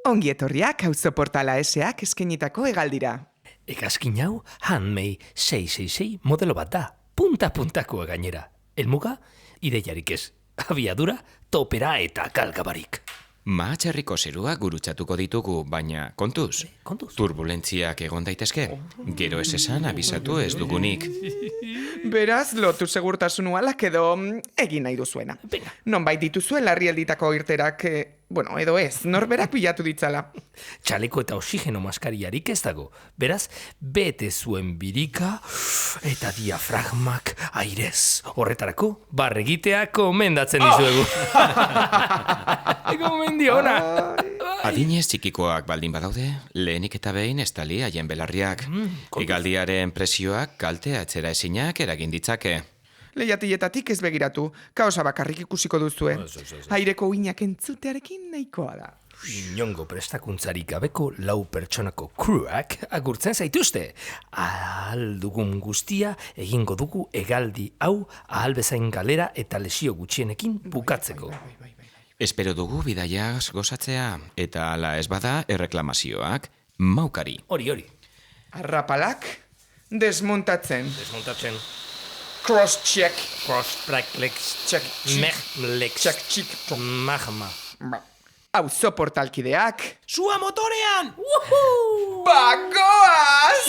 Ongi etorriak Auzo Portala S.A.k eskainitako hegaldira. Egazkin hau Handmade 666 modelo bat da, punta-puntakoa gainera. Helmuga, ideiarik ez, abiadura, topera eta galgabarik. Mahatxerriko zerua gurutzatuko ditugu, baina kontuz. Turbulentziak egon daitezke. Gero ez esan abisatu ez dugunik. Beraz, lotu segurtasun ualak edo egin nahi duzuena. Nonbait dituzuen larrialditako irterak, edo ez, norberak bilatu ditzala. Txaleko eta oxigeno maskariarik ez dago. Beraz, bete zuen birika eta diafragmak airez. Horretarako, barregitea komendatzen dizuegu. Gomendio ona! Adinez txikikoak baldin badaude, lehenik eta behin estali haien belarriak. Hegaldiaren presioak kalte atzera ezinak eragin ditzake. Lehiatietatik ez begiratu, kaosa bakarrik ikusiko duzue. Aireko uinak entzutearekin nahikoa da. Inongo prestakuntzarik gabeko 4 pertsonako crewak agurtzen zaituzte. Ahal dugun guztia egingo dugu hegaldi hau ahal bezain galera eta lesio gutxienekin bukatzeko. Espero dugu bidaiaz gozatzea, eta hala ez bada erreklamazioak maukari. Hori. Arrapalak desmontatzen. Cross-check. Check. Magma. Auzo portalkideak. Sua motorean! Bagoaz!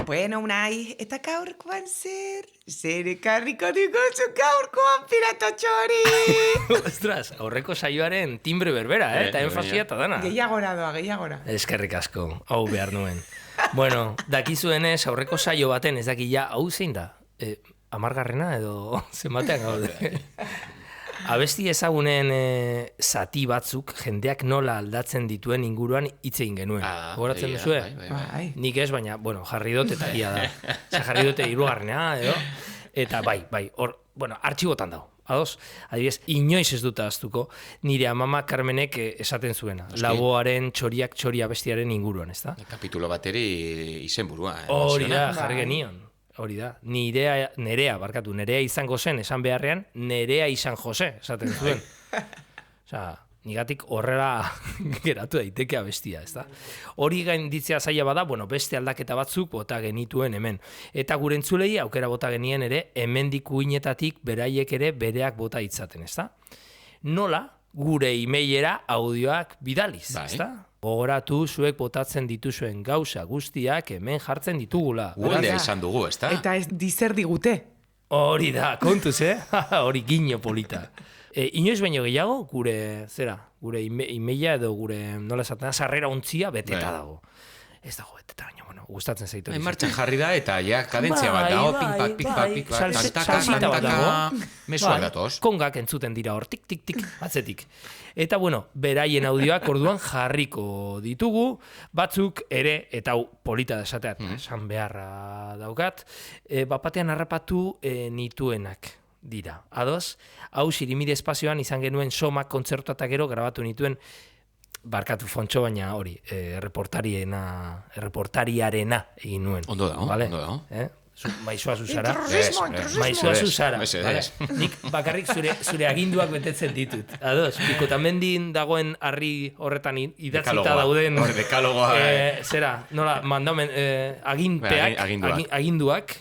Bueno, unai, eta gaurkoan zer ekarriko diguzu gaurkoan piratotxori? Ostras, aurreko saioaren timbre berbera, eta enfasia eta dana. Gehiagora. Eskerrik asko, hau behar nuen. Bueno, dakizuenez, aurreko saio baten ez dakila, hau zein da? 10. edo zenbatean gaude. Abesti ezagunen zati batzuk jendeak nola aldatzen dituen inguruan hitz egin genuen. Goratzen duzue? Bai. Nik ez, baina, jarri dut eta ia da. Jarri dute 3. edo. Eta bai, hor, artxibotan dago. Ados, adibidez, inoiz ez dut ahaztuko, nire amama Carmenek esaten zuena. Laboaren txoriak txori abestiaren inguruan, ez da? Kapitulo bateri izenburua. Hori da, jarri genion. Hori da, nerea izango zen esan beharrean, nerea izan Jose, esaten zuen. Osea, nigatik horrela geratu daiteke abestia, ez da. Hori gainditzea zaila bada, beste aldaketa batzuk bota genituen hemen. Eta gure entzulei aukera bota genien ere, hemendik uinetatik beraiek ere bereak bota itzaten, ez da. Nola, gure emailera audioak bidaliz, ez da. Gogoratu zuek botatzen dituzuen gauza guztiak hemen jartzen ditugula. Gualdea izan dugu, ez da? Eta ez dizer digute. Hori da, kontuz, Hori gino polita. Inoiz baino gehiago, gure emaila edo gure, nola esaten da, sarrera ontzia beteta dago. Ez dago beteta, baina, gustatzen zaitu. Martxan jarri da eta ja kadentzia bat dago, pik-pak, salsita bat dago. Mesuak datoz. Kongak entzuten dira hor, tik, atzetik. Eta beraien audioak orduan jarriko ditugu, batzuk ere, eta polita da esateat, esan beharra daukat, bapatean harrapatu nituenak dira. Ados, hau Sirimide espazioan izan genuen somak kontzertu eta gero grabatu nituen, barkatu fontxo, baina hori, reportariarena egin nuen. Ondo dago. Maizua zuzara. Intrusismo. Nik bakarrik zure aginduak betetzen ditut. Ados, Pikotamendian dagoen harri horretan idatzita dauden. Dekalogoa. Nola, mandamen, aginduak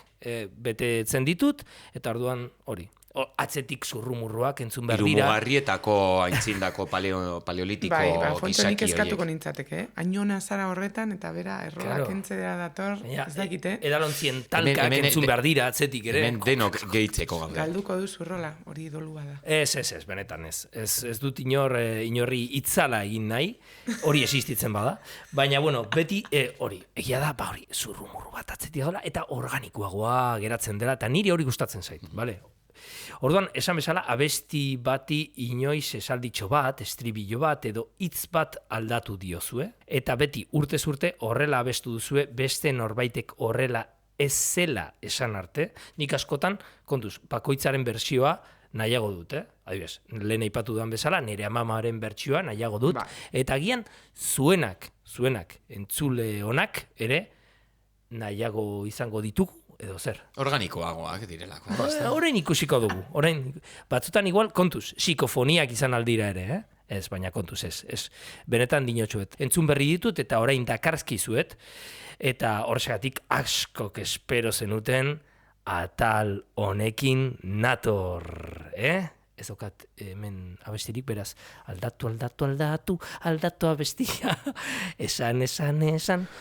betetzen ditut, eta orduan hori. atzetik zurrumurruak entzun behar dira. Irumugarrietako aintzindako paleolitiko Fontxo, nik gizaki eskatuko horiek. nintzateke, Añona zara horretan, eta bera, erroak entzera dator, ez dakite. Edalontzien talkak entzun behar dira atzetik ere. Hemen denok gehitzeko gaude. Galduko duzu rola, hori dolua da. Ez, benetan ez. Ez dut inorri itzala egin nahi, hori existitzen bada. Baina, bueno, beti hori, egia da, hori, zurrumurru bat atzetik dagoela, eta organikoagoa geratzen dela, eta niri hori gustatzen zait, bale? Orduan, esan bezala, abesti bati inoiz esalditxo bat, estribillo bat, edo hitz bat aldatu diozue, eta beti urtez urte horrela abestu duzue, beste norbaitek horrela ez zela esan arte, nik askotan, kontuz, bakoitzaren bertsioa nahiago dut, adibidez, lehen aipatu duan bezala, nire amamaren bertsioa nahiago dut, eta agian zuenak, entzule onak ere, nahiago izango ditugu, edo zer. Organikoagoak direlako. Orain ikusiko dugu. Batzutan igual, kontuz, psikofoniak izan aldira ere, Ez, baina kontuz ez. Benetan dinotxuet. Entzun berri ditut eta orain dakarzkizuet, eta horregatik askok espero zenuten atal honekin nator, Ez okat hemen abestirik, beraz, aldatu abestia, esan,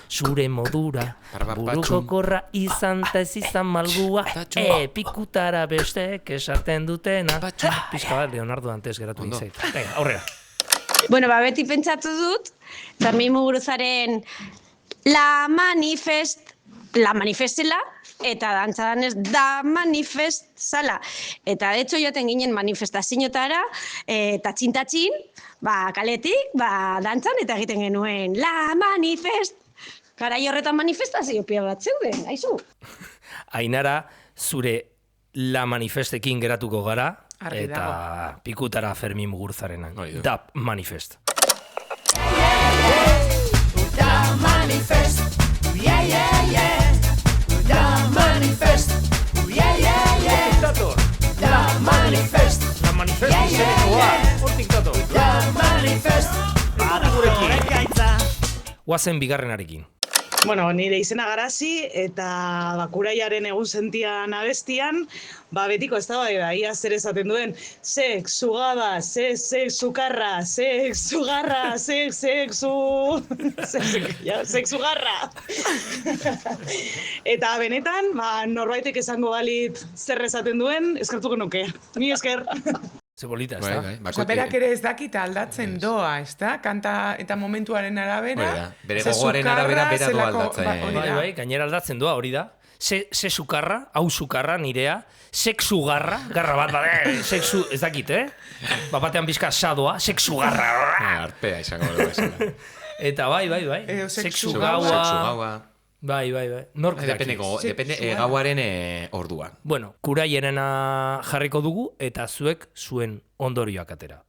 zure modura, buruko korra izan ta ez izan malgua, pikutara bestek esaten dutena, pixka bat, Leonardo Dantes geratu izait. Venga, aurrera. Bueno, beti pentsatu dut, Fermin Muguruzaren La Manifestela, eta dantzadan ez da manifest zala. Eta de hecho joaten ginen manifestazioetara, tatxin, kaletik, dantzan, eta egiten genuen La Manifest. Garai horretan manifestazio pia bat zeuden, aizu. Ainara, zure La Manifestekin geratuko gara, eta pikutara Fermin Muguruzarena. Da Manifest. Da Manifest, yeah. Da Manifest, yeah. Da Manifest, La Manifest, hortik dator. Da Manifest, Guazen bigarrenarekin. Bueno, nire izena Garazi eta Bakuraiaren egun sentian abestian, betiko ez da, ia zer esaten duen, sexu gaba, sexu garra, sexu garra. Eta benetan, norbaitek esango balit zer esaten duen, eskertuko nuke. Mi esker. Ze bolita, ez da? Berak ere ez dakita aldatzen doa, ez da? Kanta eta momentuaren arabera. Bere gogoaren arabera bera doa aldatzen. Bai, gainera aldatzen doa, hori da. Ze sukarra, hau sukarra nirea, sexu garra bat, sexu, ez dakit, batean bizka sadoa, sexu garra. Arpea izango dugu. Eta bai. Sexu gaua. Bai. Nork daki? Depende gauaren orduan. Bueno, Kuraiarena jarriko dugu eta zuek zuen ondorioak atera.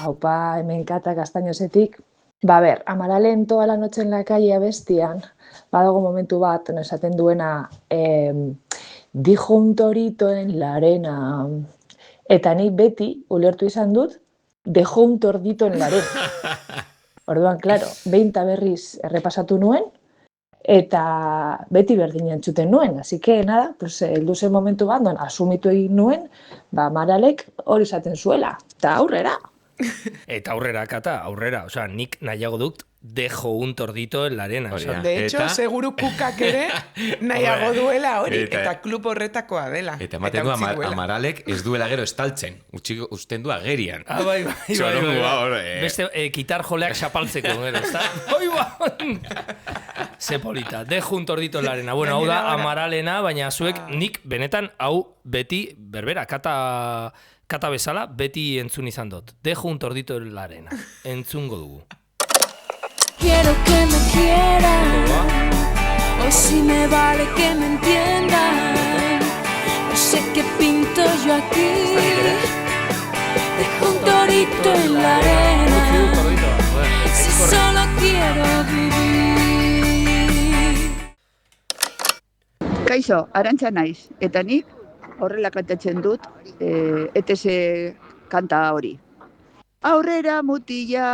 Aupa, hemen Kata Castañosetik. Amaralen toda la noche en la calle abestian, badago momentu bat, esaten duena, dijo un torito en la arena. Eta nik beti, ulertu izan dut, dejó un tordito en la arena. Orduan, claro, 20 berriz errepasatu nuen, eta beti berdin entzuten nuen. Así que, nada, heldu zen momentu bat, asumitu egin nuen, Amaralek hori esaten zuela, eta aurrera. Eta aurrera, Kata, aurrera. Osea, nik nahiago dut, dejo un tordito en la arena. De hecho, seguru kukak ere nahiago duela hori, eta klub horretakoa dela. Eta ematen du Amaralek ez duela gero estaltzen, usten du agerian. Bai. Beste kitar joleak xapaltzeko, gero, ezta? Ze polita, dejo un tordito en la arena. Bueno, hau da Amaralena, baina zuek nik benetan hau beti berbera, Kata bezala, beti entzun izan dut. Dejo un tordito en la arena. Entzungo dugu. Quiero que me quieran, o si me vale que me entiendan. No sé qué pinto yo aquí. Dejo un torito en la arena. Kaixo, Arantxa naiz, eta nik horrela kantatzen dut ETS kanta hori. Aurrera mutilak.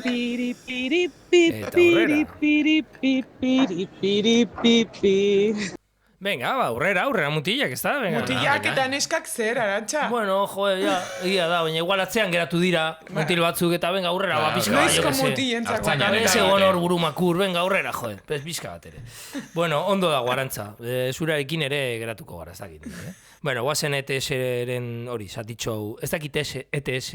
Piri, piri, piri, Eta piri, aurrera. piri, piri, piri, piri, piri. Venga, ba, aurrera mutilak, ez da? Venga. Mutilak eta neskak zer, Arantxa? Bueno, ja, ia da, baina igual atzean geratu dira, mutil batzuk, eta venga, aurrera, ba, pixka bat, Noizko jo que se. mutilentzako Artzainak Ez eta- egon hor burumakur, venga, aurrera, joe, pez pixka bat ere. Bueno, ondo dago, Arantza, zurarekin ere geratuko gara, ez dakit. Bueno, guazen ETS-ren hori, zatitxo hau, ez dakit ETS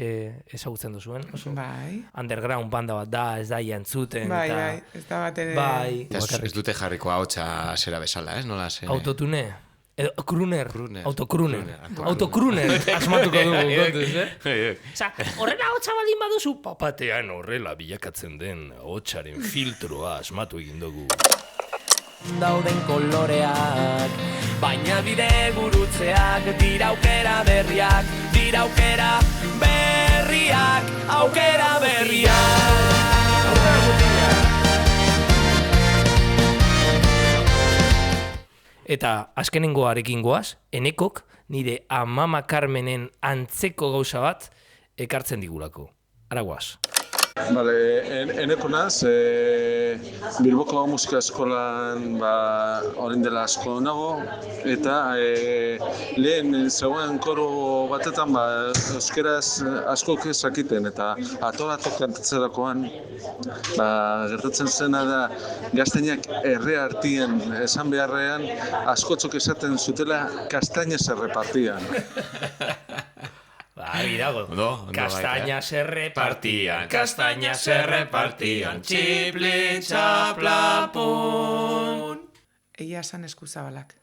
ezagutzen duzuen, oso? Bai, Underground banda bat da, ez da jantzuten, bai, eta... bai, ez da bat ere... Bai, Eta ez dute jarriko ahotsa zera bezala, ez? Nola zen? autotune. Edo, kruner, Kruner. autokruner. Kruner, Autokruner, asmatuko dugu, kontuz, Eh? Osa, horrela hotza baldin baduzu, papatean horrela bilakatzen den hotzaren filtroa asmatu egin dugu. Dauden koloreak, baina bide gurutzeak, dira aukera berriak, aukera berriak. Eta azkenengoarekin goaz, Enekok nire Amama Carmenen antzeko gauza bat ekartzen digulako. Ara goaz. Bale, eneko naz, Bilboko musika eskolan orain dela asko nago, eta lehen zegoen koro batetan euskeraz askok ezakiten, eta ato-atok kantatzerakoan gertatzen zena da gaztainak erre hartien esan beharrean askotzok esaten zutela kastainez errepartian. Argi dago. Ondo, Castaña se repartían, castaña se repartían, txiplin txaplapun. Egia esan eskuzabalak.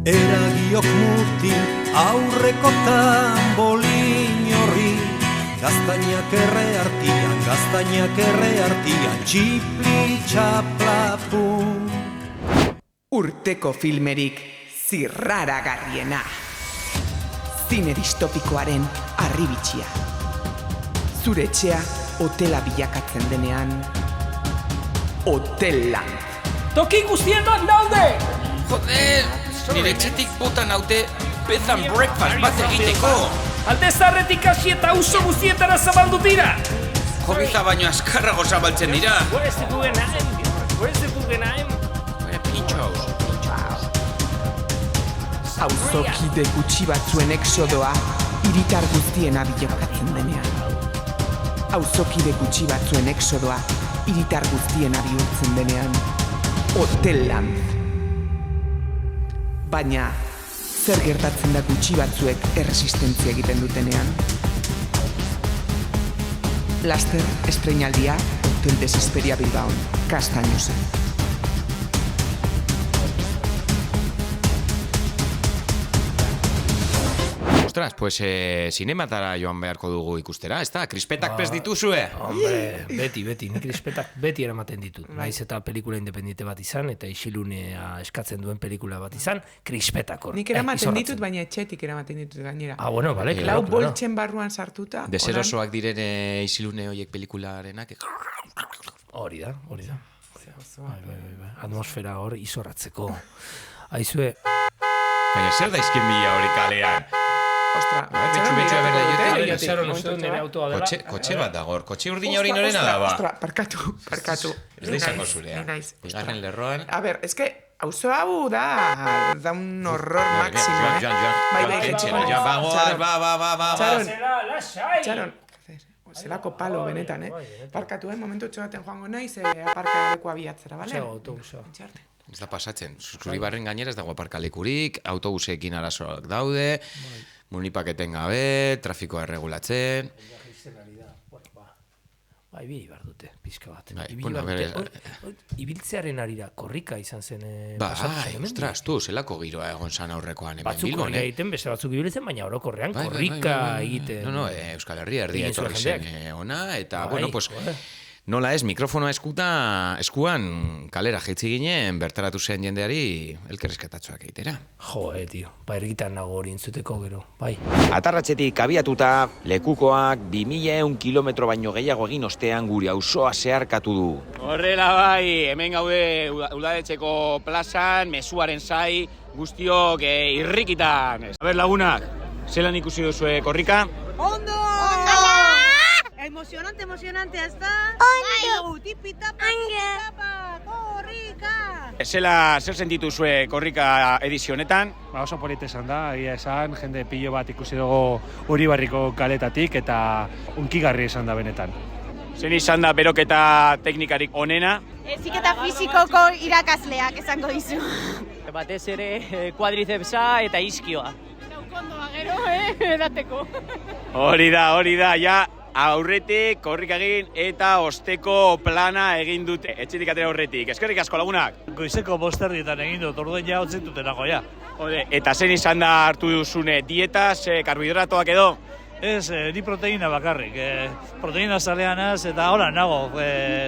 Eragiok mutil aurreko tambolin horri, gaztainak erre artian, txipli txaplapun. Urteko filmerik zirraragarriena. Zine distopikoaren arribitxia. Zure etxea hotela bilakatzen denean, Hoteland. Toki guztienak daude! Joder, nire etxetik bota naute bed and breakfast bat egiteko. Alde zarretik hasi eta uso guztietara zabaldu dira! Hobiza baino azkarrago zabaltzen dira. Where's the Guggenheim? Where's the Guggenheim? Pintxos. Auzokide gutxi batzuen exodoa hiritar guztiena bilakatzen denean. Auzokide gutxi batzuen exodoa hiritar guztiena bihurtzen denean. Hoteland. Baina, zer gertatzen da gutxi batzuek erresistentzia egiten dutenean? Laster, estreinaldia, Hotel Desesperia Bilbaon, Castañosen. Ostras, pues zinematara joan beharko dugu ikustera, ez da? Krispetak prest dituzue? Hombre, beti, nik krispetak beti eramaten ditut. Naiz eta pelikula independente bat izan, eta isilunea eskatzen duen pelikula bat izan, krispetak hor. Nik eramaten izorratzen. ditut, baina etxetik eramaten ditut gainera. Ah, bueno, vale, Lau claro. boltsen barruan sartuta. Deserosoak diren isilune horiek pelikularenak. Hori da. Bai. Atmosfera hor izorratzeko. Aizue, Baina zer daizken bila hori kalean? Ostra, Betxu, Itxaron uste dut nire autoa dela. Kotxe bat dagor, kotxe urdina hori norena da ba. Ostra, parkatu. Ez da izango zurea. Ni naiz. Bigarren lerroan. A ber, es que auzo hau da un horror máximo, eh? Txaron, zelako palo benetan, Parkatu, momentu txoaten joango naiz, aparkaleko abiatzera, bale? Autobusa. Ez da pasatzen, Zuribarren gainera ez dago aparkalekurik, autobusekin arazoak daude, munipaketen gabe, trafikoa erregulatzen. Ibili behar dute, pixka bat. Ibiltzearen arira, korrika izan zen. Ostras, tu, zelako giroa egon zan aurrekoan hemen Batzuk Bilbon, korrika egiten, beste batzuk ibilitzen, baina orokorrean korrika egiten. No, Euskal Herria erdia etorri zen ona, eta, bueno, pues, Nola ez, mikrofonoa eskuan kalera jaitzi ginen bertaratu zen jendeari elkarrizketatxoak egitera. Tio, ergitan nago hori entzuteko gero, bai. Atarratzetik abiatuta, lekukoak 2100 kilometro baino gehiago egin ostean gure auzoa zeharkatu du. Horrela bai, hemen gaude udaletxeko plazan, mezuaren zai, guztiok irrikitan. Aber lagunak, zelan ikusi duzue korrika? Ondo! Emocionante, ez da? Ondo! Tipi-tapa, korrika! Zer sentitu zue korrika edizio honetan? Oso polite esan da, egia esan, jende pilo bat ikusi dugu Uribarriko kaletatik eta unkigarri esan da benetan. Zen izan da beroketa teknikarik onena? Heziketa fizikoko irakasleak esango dizu. Batez ere kuadrizepsa eta iskioa. Naukondoa gero, edateko. Hori da, ja aurretik korrika egin eta osteko plana egin dute. Etxetik atera aurretik. Eskerrik asko lagunak. Goizeko 5:00 egin dut, orduen ja otzitutenako ja. Eta zen izan da hartu duzune dietaz, karbohidratoak edo? Ez, ni proteína bakarrik. Proteína zaleanaz eta hola nago,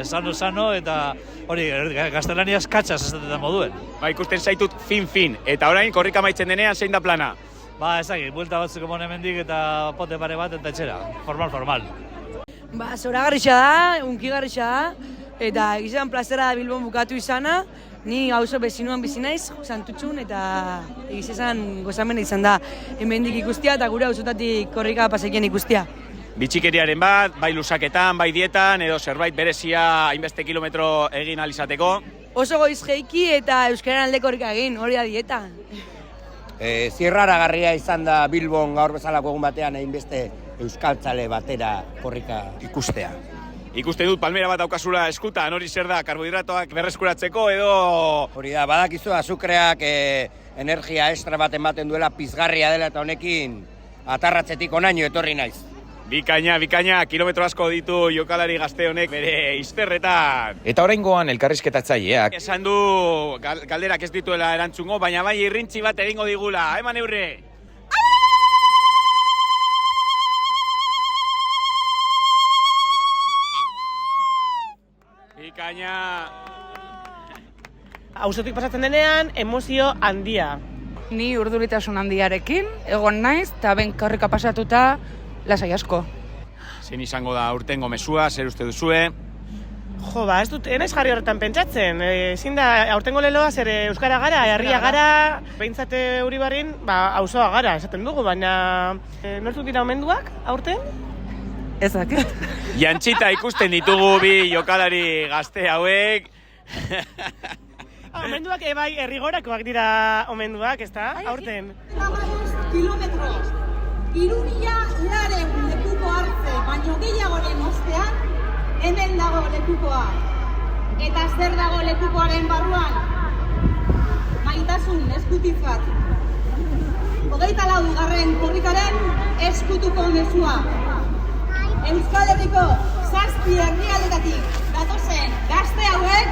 sano eta hori, gaztelaniaz katxaz esatetan moduen. Ba, ikusten zaitut fin. Eta orain korrika maitzen denean zein da plana? Ba, ezagik, buelta batzuk emon hemendik eta pote pare bat eta etxera. Formal. Ba, zoragarrixa da, unkigarrixa da, eta egizan plazera da Bilbon bukatu izana, ni auzo bezinuan bizi naiz, Santutxun, eta egizan gozamena izan da hemendik ikustia eta gure auzotatik korrika pasekien ikustia. Bitxikeriaren bat, bai lusaketan, bai dietan, edo zerbait berezia hainbeste kilometro egin alizateko? Oso goiz jeiki eta euskararen alde korrika egin, hori da dieta. Zirraragarria izan da Bilbon gaur bezalako egun batean hainbeste euskaltzale batera korrika ikustea. Ikusten dut palmera bat daukazula eskutan, hori zer da, karbohidratoak berreskuratzeko edo... Hori da, badakizu azukreak energia extra bat ematen duela pizgarria dela eta honekin atarratzetik onaino etorri naiz. Bikaina, kilometro asko ditu jokalari gazte honek bere izterretan. Eta oraingoan elkarrizketatzaileak Esan du galderak ez dituela erantzungo, baina bai irrintzi bat egingo digula, eman eurre! Bikaina... Auzotik pasatzen denean, emozio handia. Ni urduritasun handiarekin, egon naiz, eta ben korrika pasatuta, lasai asko. Zein izango da urtengo mezua, zer uste duzue? Jo, ez dut, enaiz jarri horretan pentsatzen. Ezin da, aurtengo leloa zer euskara gara, herria gara, behintzate Uribarrin, auzoa gara, esaten dugu, baina nortzuk dira omenduak, aurten? Ez dakit. Jantxita ikusten ditugu bi jokalari gazte hauek. Omenduak bai errigorakoak dira omenduak, ez da, aurten? Kilometros. Irunia laren lekuko hartze, baino gehiagoren ostean, hemen dago lekukoa. Eta zer dago lekukoaren barruan? Maitasun eskutizat. 24. korrikaren eskutuko mezua. Euskal Herriko 7 herrialdetatik datozen gazte hauek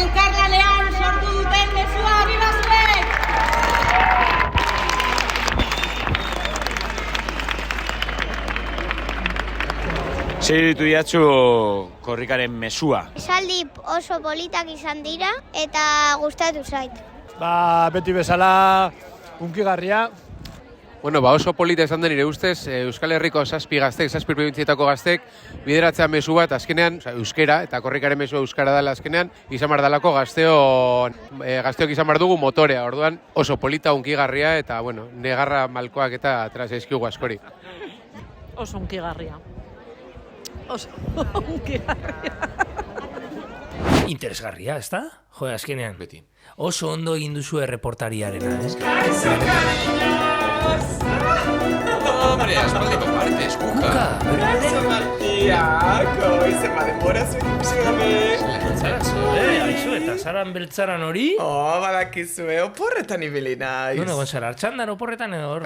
elkarlanean sortu duten mezua arriba zuek! Zer ditu diatzu korrikaren mezua? Esaldi oso politak izan dira eta gustatu zait. Beti bezala unkigarria. Bueno, oso polita izan den nire ustez, Euskal Herriko 7 gaztek, 7 probintzietako gaztek, bideratzean mezu bat azkenean, euskera, eta korrikaren mezua euskara dela azkenean, izan bar dalako gazteok izan bar dugu motorea, orduan oso polita unkigarria, eta bueno, negarra malkoak eta atera zaizkigu askori. Oso unkigarria. Oso unkigarria. Interesgarria, ez da? Jo, azkenean. Beti. Oso ondo egin duzu erreportariarena, Hombre, aspaldiko partez, kuka. Martiako, izen bademora zuen ikusigabe. Aizu, eta zaran beltzaran hori? Badakizue, oporretan ibili naiz. Bueno, gonzara, hartxandan oporretan edo hor?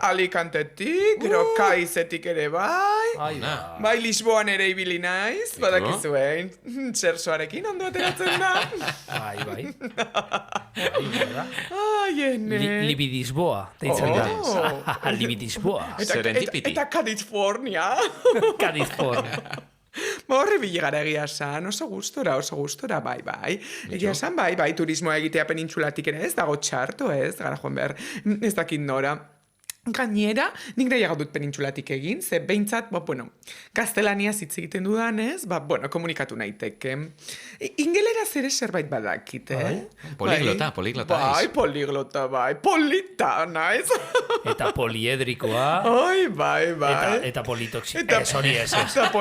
Alicantetik, gero Kaizetik ere bai. Bai, Lisboan ere ibili naiz, badakizue. Txersoarekin ondo ateratzen da. Bai. Libidisboa, deitzen da. Libidisboa. Eta California. California. Horre bilegara egia esan, oso gustora, bai. Egia esan, bai, turismoa egitea penintxulatik ere ez dago txarto ez, gara joan behar, ez dakit nora. Gainera, nik nahiago dut penintxulatik egin, ze behintzat, gaztelaniaz hitz egiten dudanez, komunikatu naiteke. Ingeleraz ere zerbait badakit, Poliglota. Bai, poliglota, polita, naiz. Eta poliedrikoa. Bai. Eta politoxikoa. Hori ez. Eta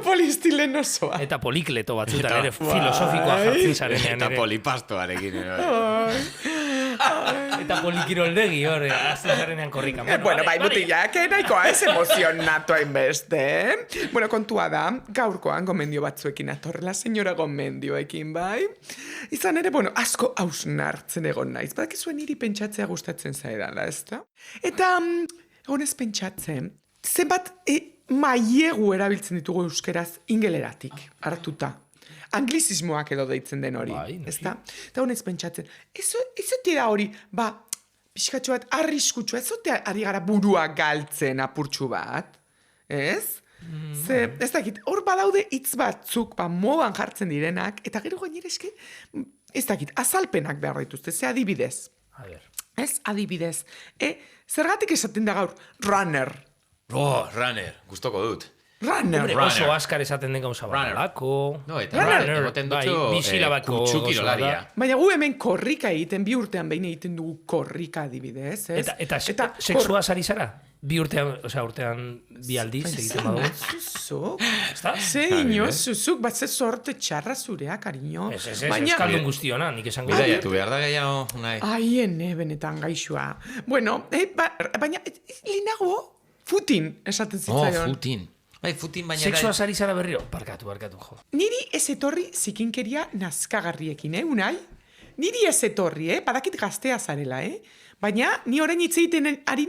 poliestilenosoa. Eta polikleto batzutan ere filosofikoa jartzen zarenean ere. Eta polipastoarekin. Eta polikiroldegi hori, azten zarenean korrika. Bai, mutilak, nahikoa ez emozionatu hainbeste. Kontua da, gaurkoan gomendio batzuekin atorrela, senyora gomendioekin, bai? Izan ere, asko hausnartzen egon naiz. Badakizuen niri pentsatzea gustatzen zaidala, ez da? Eta, egonez pentsatzen, zenbat maiegu erabiltzen ditugu euskeraz ingeleratik, hartuta. Anglizismoak edo deitzen den hori, ezta? Eta honez pentsatzen, ez da hori, pixkatxo bat arriskutsua, ez zotea ari gara burua galtzen apurtxu bat, ez? Ze, ez dakit, hor badaude hitz batzuk, modan jartzen direnak, eta gero gainera eske, ez dakit, azalpenak behar dituzte, ze adibidez. Ez, adibidez. Zergatik esaten da gaur, runner. Runner, gustoko dut. Runner. Oso askar esaten den gauza bakalako. No, eta emoten dutxo kutxukirolaria. Baina gu hemen korrika egiten, 2 urtean behin egiten dugu korrika adibidez, ez? Eta seksua sari zara? 2 urtean, urtean 2 aldiz egiten badu. Zuzuk? Ze ino, zuzuk, bat ze sorte txarra zurea, kariño. Ez, euskaldun guztiona, nik esango. Bidaiatu behar da gehiago, nahi. Aiene, benetan gaixua. Bueno, baina, linago, futin, esaten zitzaion. Futin. Bai, futin baina... Seksua zari zara berriro? Barkatu, jo. Niri ez etorri zikinkeria nazkagarriekin, unai? Niri ez etorri, badakit gaztea zarela, Baina, ni orain hitz egiten ari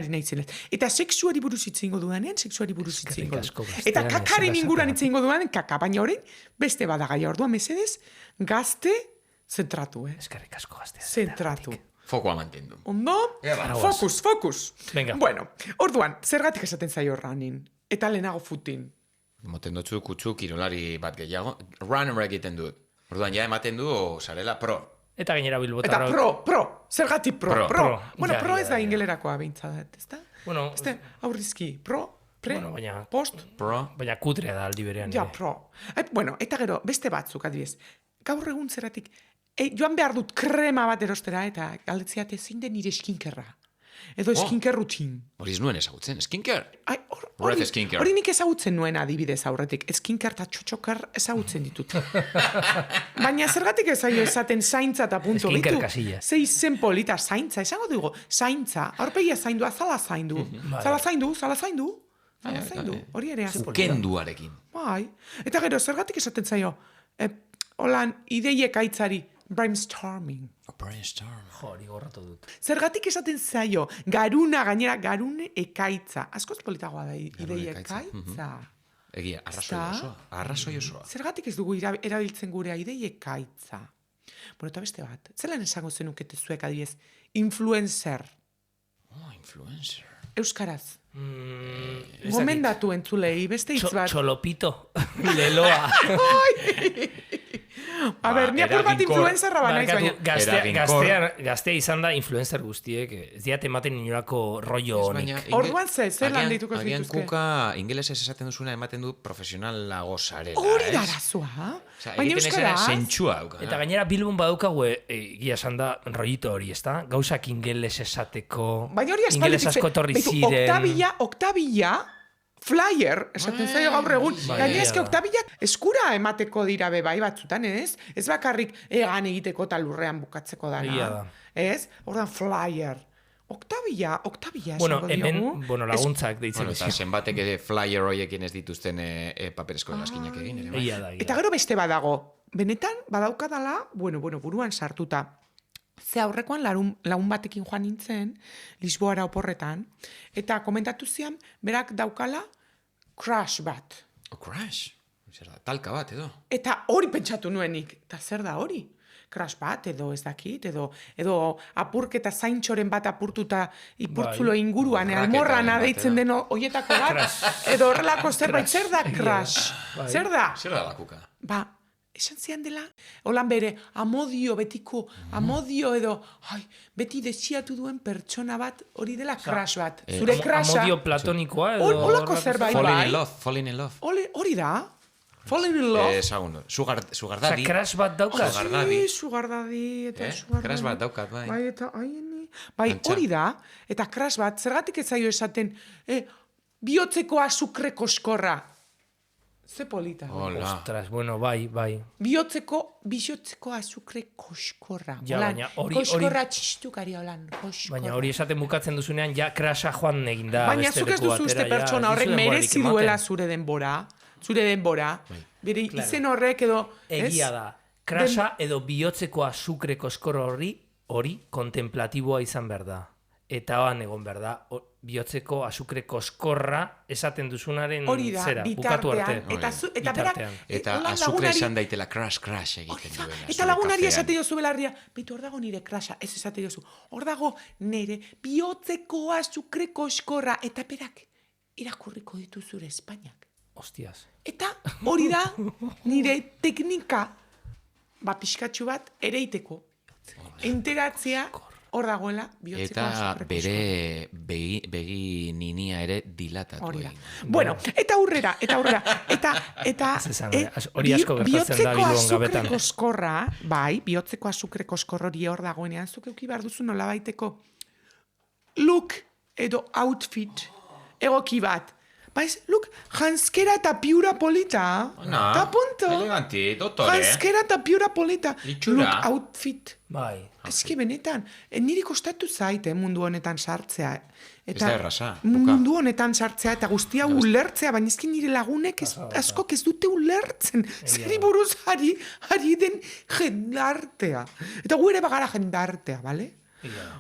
naiz. Eta sexuari buruz hitz egingo dudanean, sexuari buruz hitz egingo du. Eta kakaren inguran hitz egingo dudanean, kaka. Baina orain, beste badagaia orduan, mesedez, gazte, zentratu, Eskerrik asko gaztea. Zentratu. Fokoa mantendu. Ondo? Fokus. Venga. Bueno, orduan, zergatik esaten zaio running? Eta lehenago futin. Moten dutzu kutsu kirolari bat gehiago. Runner egiten dut. Orduan, ja ematen du, sarela pro. Eta gainera bilbotaro. Eta pro. Zergatik pro. Bueno, pro ez da ingelerakoa behintzadat, ez da? Bueno. Ez da, aurrizki. Pro, pre, post. Pro. Baina kutrea da aldi berean. Ja, pro. Bueno, eta gero, beste batzuk, adibidez. Gaur egun zergatik, joan behar dut krema bat erostera, eta galdetziate zein den nire skinkerra. Edo skincare rutin. Hori ez nuen ezagutzen, skincare? Hori nik ezagutzen nuen adibidez aurretik. Skincare eta txotxokar ezagutzen ditut. Baina zergatik ezaio esaten zaintza eta punto. Skincare kasilla. Ze izen polita zaintza. Esango dugu, zaintza. Aurpegia zaindu, azala zaindu. Zala zaindu. Hori ere azpolita. Kenduarekin. Bai. Eta gero, zergatik esaten zaio. Holan, ideiek aitzari. Brainstorming. Hori gorratu dut. Zergatik esaten zaio, garuna garune ekaitza. Askoz politagoa da ideia ekaitza. Egia, arrazoi osoa. Zergatik ez dugu erabiltzen gurea ideia ekaitza. Bueno, eta beste bat. Zelan esango zenukete zuek adibidez, influencer. Influencer. Euskaraz. Gomendatu entzulei, beste hitz bat. Txolopito. Leloa. A ber, ni apur bat influenzerra banaiz, baina... Gaztea izan da influencer guztiek, ez diat ematen inorako rollo honik. Orduan zelan dituko zituzke? Agian kuka ingelesez esaten duzuna ematen du profesionalago zarela, ez? Hori da arazoa. Baina euskaraz? Sentsua dauka. Eta gainera Bilbon badaukagu egia esan da rollito hori, ez da? Gauzak ingeles esateko, ingeles asko etorri ziren... Octavia, flyer, esaten zaio gaur egun. Gaina eske Octaviak eskura emateko dira bai batzutan, ez? Ez bakarrik egan egiteko eta lurrean bukatzeko dana. Ez? Ordan flyer. Octavia bueno, hemen, laguntzak deitzen. Bueno, eta zenbatek flyer hoiekin ez dituzten paperezko egaskinak egin. Eta gero beste badago. Benetan, badaukadala, buruan sartuta. Ze aurrekoan lagun batekin joan nintzen, Lisboara oporretan, eta komentatu zian, berak daukala crush bat. Crush? Zer da, talka bat edo? Eta hori pentsatu nuenik. Eta zer da hori? crash bat, edo ez dakit, edo apurketa zaintxoren bat apurtuta ipurtzulo inguruan, almorran adeitzen den hoietako bat, edo horrelako zerbait, zer da crash? Zer da? Zer da bakuka? Ba, esan zian dela, holan bere, amodio, betiko, amodio edo, beti desiatu duen pertsona bat, hori dela crash bat. Zure crasha... Amodio platonikoa edo... Holako zerbait, bai. Falling in love. Hori da. Falling in love. Segundo. Sugar daddy. Crash bat daukat. Sugar daddy, eta sugar daddy. Crash bat daukat, bai. Bai, eta bai, hori da. Eta crash bat, zergatik ez zaio esaten, bihotzeko azukre koskorra. Ze polita. Ostras, bueno, bai. Bihotzeko azukre koskorra. Ja, baina hori... Koskorra txistukari holan, koskorra. Baina hori esaten bukatzen duzunean, ja crasha joan egin da. Baina zuk ez duzu uste pertsona horrek merezi duela zure denbora. Bere izen horrek edo... Egia da. Crasha edo bihotzeko azukre koskor hori kontemplatiboa izan behar da. Eta hoan egon behar da, bihotzeko azukre koskorra esaten duzunaren zera, bukatu arte. Bitartean. Eta azukre esan daitela crash egiten duena. Eta lagunari esate jozu belarria, bitu hor dago nire crasha, ez esate jozu. Hor dago nire bihotzeko azukre koskorra, eta berak irakurriko ditu zure Espainiak. Hostias. Eta hori da nire teknika, pixkatxu bat, ereiteko. Enteratzea, hor dagoela, bihotzeko azukre koskorra. Eta bere begi ninia ere dilatatu. Hori da. Bueno, eta aurrera. Hori asko gertatzen da Bilbon gabetan. Bihotzeko azukre koskorra, bai, bihotzeko azukre koskor hori hor dagoenean, zuk euki behar duzu nola baiteko look edo outfit egoki bat. Baiz, look, janskera eta piura polita. Ta punto. Eleganti, dottore. Janskera eta piura polita. Litxura. Look, outfit. Bai. Eski benetan, niri kostatu zaite mundu honetan sartzea. Ez da erraza. Mundu honetan sartzea eta guztia ulertzea, baina ezkin nire lagunek askok ez dute ulertzen. Zeri buruz ari den jendartea. Eta gu ere bagara jendartea, bale?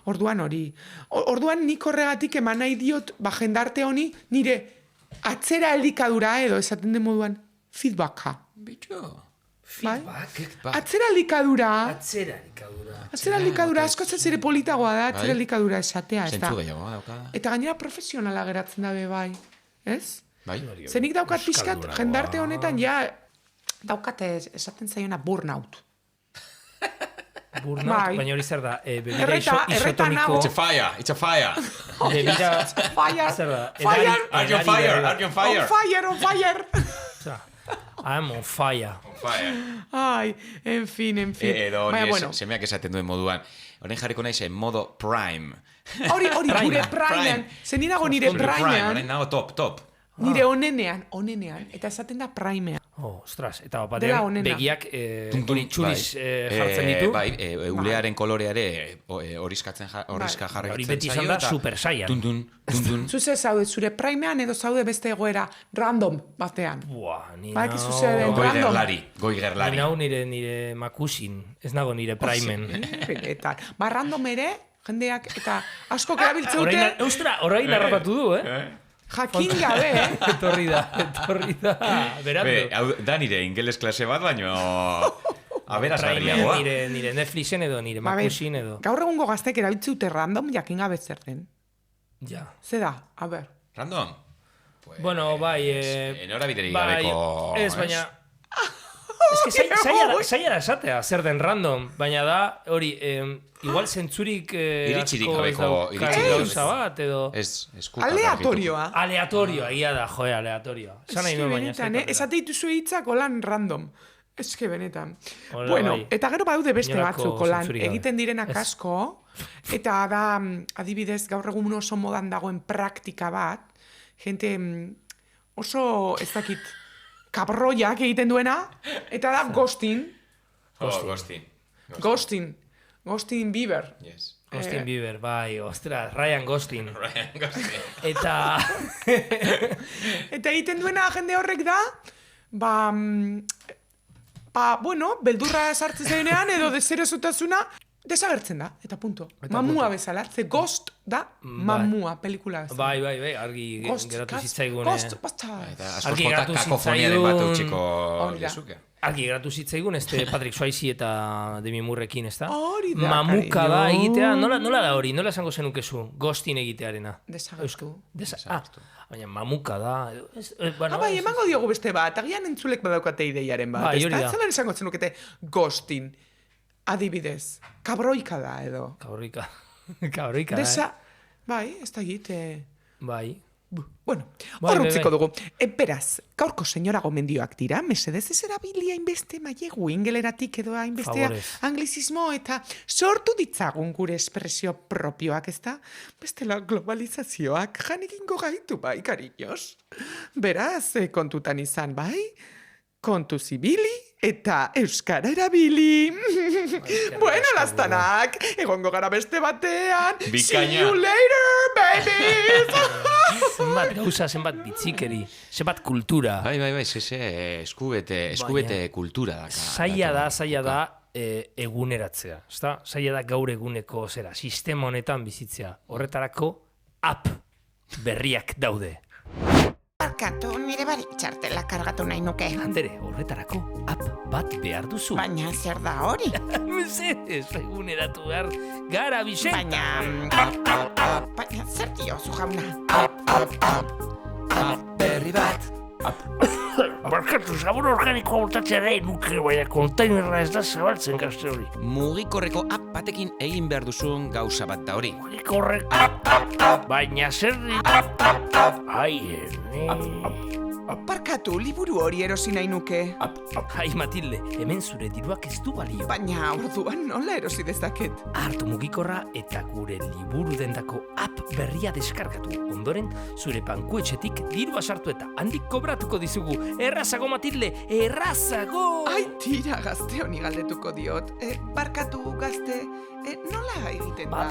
Orduan hori. Orduan nik horregatik eman nahi diot, jendarte honi nire atzera elikadura edo esaten den moduan feedbacka. Bitxo. Feedback? Atzera elikadura. Atzera elikadura, asko zere politagoa da, atzera elikadura esatea. Zentzu gehiagoa dauka. Eta gainera profesionala geratzen dabe bai. Ez? Bai. Zenik daukat pixkat, jendarte honetan ja daukat esaten zaiona burnout. Burnout, baina hori zer da, bebida isotoniko... It's a fire. Bebida... Fire. On fire. Ai, en fin. Edo hori semeak esaten duen moduan. Horen jarriko naiz en modo prime. Hori, gure primean. Zeninago nire primean. Horen nago top. Nire onenean, eta esaten da primean. Ostras, eta batean begiak txuriz jartzen ditu. Bai, ulearen koloreare horrizka jarretzen zaio. Hori beti izan da super saian. Zuze zaude, zure primean edo zaude beste egoera random batean. Baik zuze den random. Goi gerlari. Nau nire makusin, ez nago nire primen. Ba random ere, jendeak, eta asko erabiltze dute. Ostra, orain harrapatu du, Jakin gabe, Etorri da, berandu. Hau da nire ingeles klase bat, baino... Aberazgarriagoa. Nire Netflixen edo, nire Macusin edo. Gaur egungo gaztek erabiltze dute random, jakin gabe zer den. Ja. Ze da, a ber. Random? Bueno, bai... Enora bideri gabeko... Ez, baina... Ez que zaiara esatea, zer den random, baina da, hori, igual zentzurik iritxirik gabeko gauza bat, edo... Aleatorioa. Aleatorioa, egia da, aleatorioa. Esan nahi nuen baina. Esate dituzu hitzak olan random. Ez que benetan. Bueno, eta gero badaude beste batzuk olan egiten direnak asko, eta da, adibidez, gaur egun oso modan dagoen praktika bat, gente oso, ez dakit, kabroiak egiten duena, eta da ghosting. Ghosting Bieber. Yes. Ghosting Bieber, bai, ostras, Ryan Ghosting. Eta... Eta egiten duena jende horrek da, bueno, beldurra sartzen zenean, edo deserosotasuna, desagertzen da, eta punto. Mamua bezala, ze Ghost da mamua pelikula bezala. Bai, argi geratu zitzaigun. Ghost, basta. Eta askoz jota kakofoniaren bat utxiko lezuke. Argi geratu zitzaigun, Patrick Swayze eta Demi Moorekin, ez da? Hori da, Mamuka da egitea, nola da hori, nola esango zenukezu, Ghostin egitearena? Desagertu. Baina mamuka da. Bai, emango diogu beste bat, agian entzulek badaukate ideiaren bat. Bai, hori da. Zelan esango zenukete Ghostin, adibidez, kabroika da edo. Kabroika da, Bai, ez da egite. Bai. Bueno, hor utziko dugu. Beraz, gaurko senyora gomendioak dira, mesedez ez erabili hainbeste mailegu ingeleratik edo hainbeste anglizismo eta sortu ditzagun gure espresio propioak, ez da? Bestela globalizazioak janegingo gaitu bai, cariños. Beraz, kontutan izan bai, kontu zibili eta euskara erabili. Bueno, lastanak, egongo gara beste batean. Bikaina. See you later, babies! Zenbat gauza, zenbat bitzikeri, zenbat kultura. Bai, eskubete kultura da. Zaila da eguneratzea, ezta? Zaila da gaur eguneko sistema honetan bizitzea. Horretarako app berriak daude. Barkatu, nire barik txartela kargatu nahi nuke. Andere, horretarako app bat behar duzu. Baina zer da hori? Mesedez, eguneratu behar gara, Vicenta. Baina zer diozu jauna? App berri bat. Barkatu, sabor organikoa botatzea nahi nuke, baina kontainerra ez da zabaltzen gazte hori. Mugikorreko app batekin egin behar duzun gauza bat da hori. Mugikorreko baina zer di... Barkatu, liburu hori erosi nahi nuke. Ai, Matilde, hemen zure diruak ez du balio. Baina orduan nola erosi dezaket? Hartu mugikorra eta gure liburu dendako app berria deskargatu. Ondoren, zure bankuetxetik dirua sartu eta handik kobratuko dizugu. Errazago, Matilde, errazago! Ai, tira, gazte honi galdetuko diot. Barkatu, gazte, nola egiten da?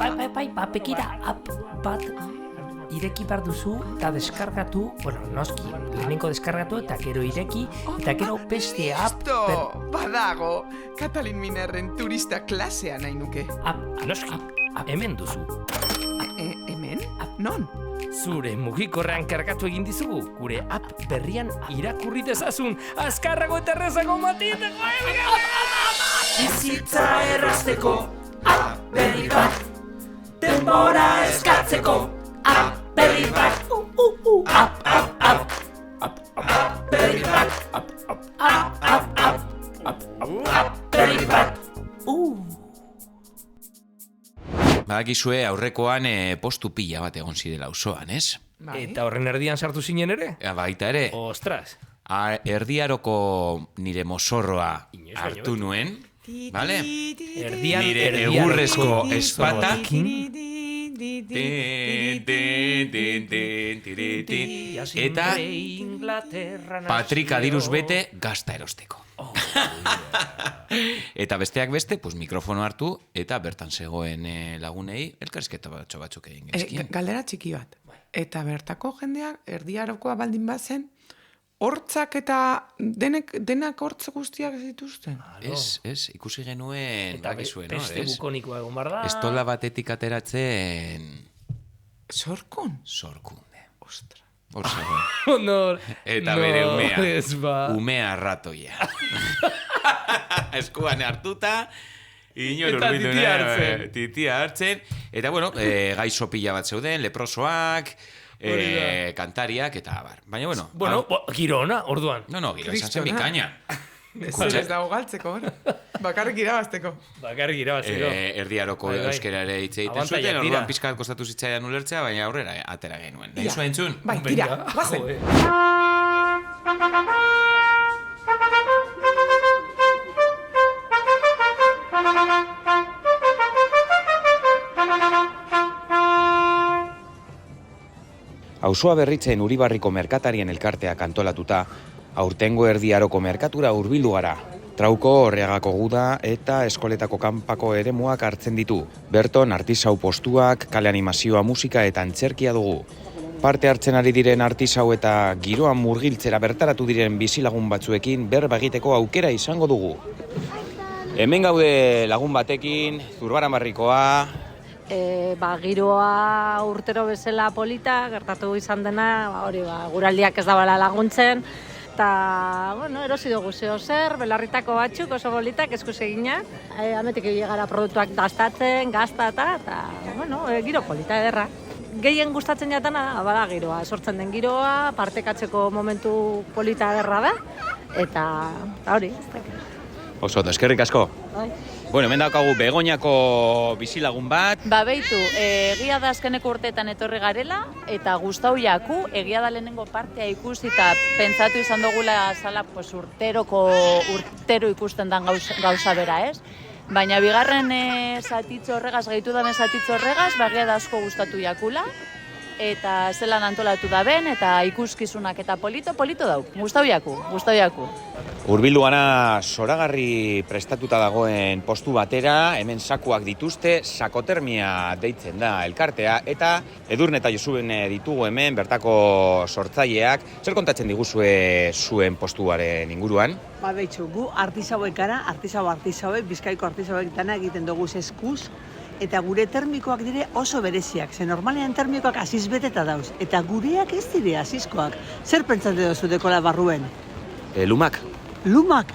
Bekira, app bat... ireki bar duzu eta deskargatu, noski, lehenengo deskargatu eta gero ireki, eta gero beste app... Badago, Katalin Minerren turista klasea nahi nuke. Noski, hemen duzu. Hemen? Non? Zure mugikorrean kargatu egin dizugu, gure app berrian irakurri dezazun, azkarrago eta errezago matiteko! Bizitza errazteko, app berri bat, denbora eskatzeko, app berri bat, app berri bat, app berri bat. Badakizue aurrekoan postu pila bat egon zidela auzoan, ez? Eta horren erdian sartu zinen ere? Baita ere. Ostras. Erdiaroko nire mozorroa hartu nuen, vale? Nire egurrezko espata, eta Patrika diruz bete gazta erosteko. Eta besteak beste, mikrofono hartu, eta bertan zegoen lagunei elkarrizketa batzuk egin gezkien. Galdera txiki bat. Eta bertako jendeak erdiarokoa baldin bazen, hortzak eta denak hortz guztiak zituzten. Ez, ikusi genuen, bakizuen, no? Peste bukonikoa egon bar da. Estola batetik ateratzen... Sorkun? Sorkunde. Ostra. Hor zegoen. Eta bere umea. Umea ratoia. Eskuan hartuta, inor urbitu titia hartzen. Eta bueno, gaixo pila bat zeuden, leprosoak... kantariak eta abar. Baina, bueno... Giro ona, orduan. No, giro izan zen bikaina. Ez dago galtzeko, bakarrik irabazteko. Erdiaroko euskera ere hitz egiten zuten, orduan pixkat kostatu zitzaidan ulertzea, baina aurrera atera genuen. Nahi zuen entzun? Bai, tira, guazen. Auzoa berritzen Uribarriko merkatarien elkarteak antolatuta, aurtengo erdiaroko merkatura hurbildu gara. Trauko, Orriagako guda eta eskoletako kanpako eremuak hartzen ditu. Berton artisau postuak, kale animazioa, musika eta antzerkia dugu. Parte hartzen ari diren artisau eta giroan murgiltzera bertaratu diren bizilagun batzuekin berba egiteko aukera izango dugu. Hemen gaude lagun batekin, Zurbaramarrikoa. Giroa urtero bezala polita, gertatu izan dena, guraldiak ez dabala laguntzen, eta, erosi dugu zeo zer, belarritako batzuk oso politak eskuz eginak, ametik gara produktuak dastatzen, gaztata, eta, giro polita ederra. Gehien gustatzen jatana, bada giroa, sortzen den giroa, partekatzeko momentu polita ederra da, eta hori, ez da. Oso, eskerrik asko. Bueno, hemen daukagu Begoñako bizilagun bat. Beitu, egia da azkeneko urteetan etorri garela, eta gustau jaku, egia da lehenengo partea ikusi eta pentsatu izan dugula zala urtero ikusten den gauza bera, ez? Baina bigarren zatitzo horregaz, gehitu daben zatitzo horregaz, egia da asko gustatu jakula, eta zelan antolatu da ben, eta ikuskizunak eta polito dau, gustau jaku. Hurbildu gana zoragarri prestatuta dagoen postu batera, hemen sakuak dituzte, sakotermia deitzen da elkartea, eta Edurne eta Josuben ditugu hemen, bertako sortzaileak. Zer kontatzen diguzue zuen postuaren inguruan? Behitxu, gu artisauek gara, artisauek, Bizkaiko artisauek dana egiten dugu eskuz, eta gure termikoak dire oso bereziak, ze normalean termikoak aziz beteta dauz, eta gureak ez dire azizkoak. Zer pentsate duzu dekola barruen? Lumak. Lumak?